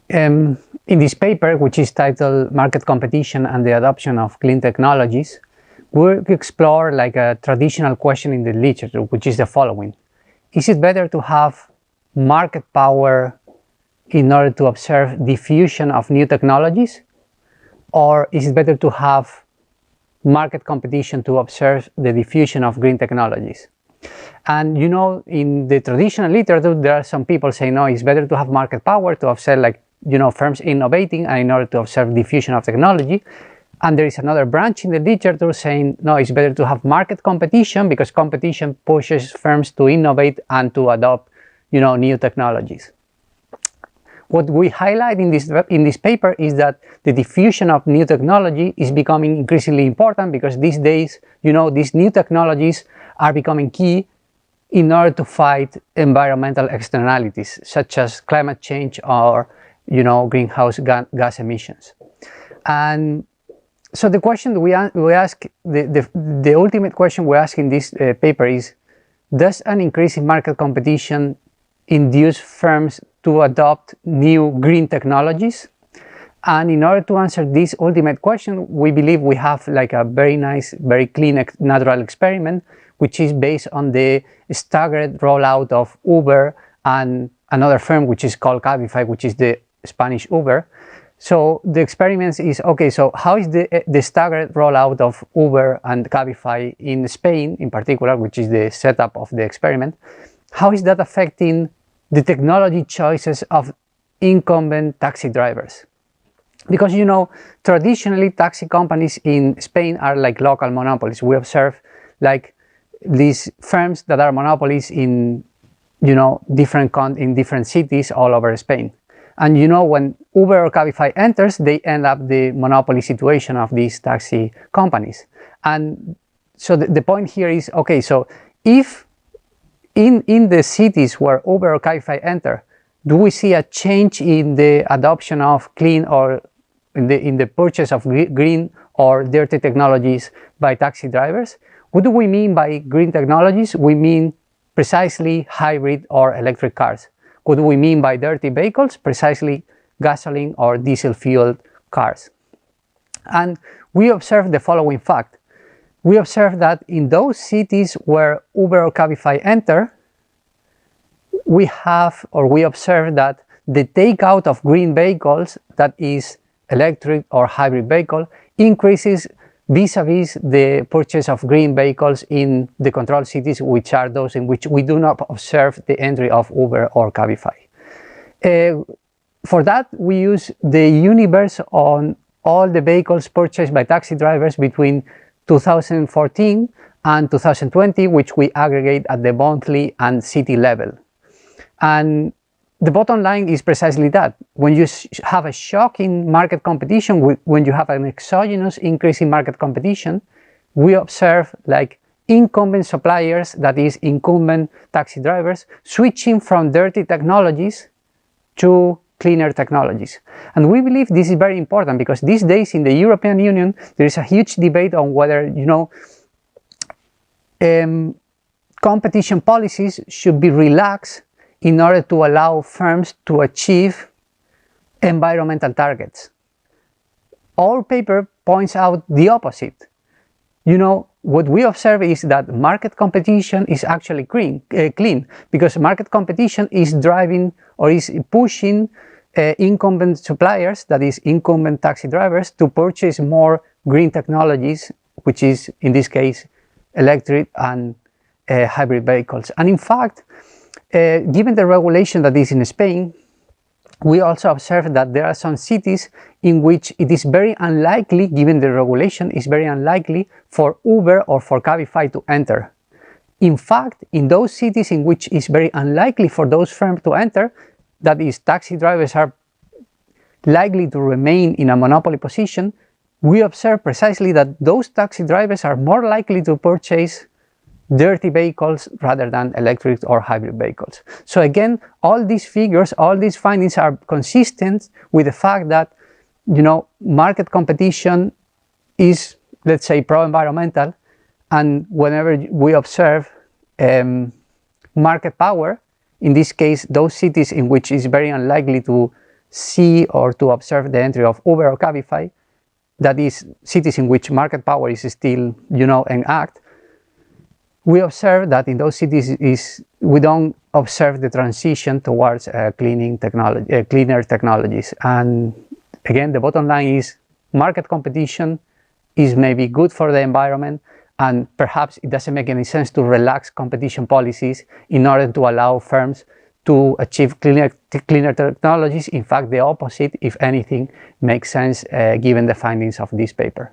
In this paper, which is titled Market Competition and the Adoption of Clean Technologies, we explore like a traditional question in the literature, which is the following. Is it better to have market power in order to observe diffusion of new technologies? Or is it better to have market competition to observe the diffusion of green technologies? And you know, in the traditional literature, there are some people saying, no, it's better to have market power to observe, like, you know, firms innovating and in order to observe diffusion of technology. And there is another branch in the literature saying, no, it's better to have market competition because competition pushes firms to innovate and to adopt, you know, new technologies. What we highlight in this paper is that the diffusion of new technology is becoming increasingly important because these days, you know, these new technologies are becoming key in order to fight environmental externalities such as climate change or, you know, greenhouse gas emissions. And so the question we ask, the ultimate question we ask in this paper is, does an increase in market competition induce firms to adopt new green technologies? And in order to answer this ultimate question, we believe we have like a very nice, very clean natural experiment, which is based on the staggered rollout of Uber and another firm which is called Cabify, which is the Spanish Uber. So the experiment is, okay, so how is the staggered rollout of Uber and Cabify in Spain in particular, which is the setup of the experiment, how is that affecting the technology choices of incumbent taxi drivers? Because, you know, traditionally taxi companies in Spain are like local monopolies. We observe like these firms that are monopolies in, you know, in different cities all over Spain. And you know, when Uber or Cabify enters, they end up the monopoly situation of these taxi companies. And so the point here is, okay, so if in the cities where Uber or Cabify enter, do we see a change in the adoption of clean or in the purchase of green or dirty technologies by taxi drivers? What do we mean by green technologies? We mean precisely hybrid or electric cars. What do we mean by dirty vehicles? Precisely gasoline or diesel fueled cars. And we observe the following fact. We observe that in those cities where Uber or Cabify enter, we observe that the takeout of green vehicles, that is electric or hybrid vehicle, increases vis-a-vis the purchase of green vehicles in the controlled cities, which are those in which we do not observe the entry of Uber or Cabify. For that, we use the universe on all the vehicles purchased by taxi drivers between 2014 and 2020, which we aggregate at the monthly and city level. And the bottom line is precisely that. When you have a shock in market competition, when you have an exogenous increase in market competition, we observe like incumbent suppliers, that is incumbent taxi drivers, switching from dirty technologies to cleaner technologies. And we believe this is very important because these days in the European Union, there is a huge debate on whether, you know, competition policies should be relaxed in order to allow firms to achieve environmental targets. Our paper points out the opposite. You know, what we observe is that market competition is actually clean, because market competition is driving or is pushing incumbent suppliers, that is incumbent taxi drivers, to purchase more green technologies, which is in this case electric and hybrid vehicles. And in fact, given the regulation that is in Spain, we also observe that there are some cities in which it is very unlikely, given the regulation, is very unlikely for Uber or for Cabify to enter. In fact, in those cities in which it's very unlikely for those firms to enter, that is, taxi drivers are likely to remain in a monopoly position, we observe precisely that those taxi drivers are more likely to purchase dirty vehicles rather than electric or hybrid vehicles. So again, all these figures, all these findings are consistent with the fact that, you know, market competition is, let's say, pro-environmental, and whenever we observe market power, in this case, those cities in which it's very unlikely to see or to observe the entry of Uber or Cabify, that is cities in which market power is still, an act, we observe that in those cities we don't observe the transition towards cleaner technologies. And again, the bottom line is market competition is maybe good for the environment, and perhaps it doesn't make any sense to relax competition policies in order to allow firms to achieve cleaner technologies. In fact, the opposite, if anything, makes sense given the findings of this paper.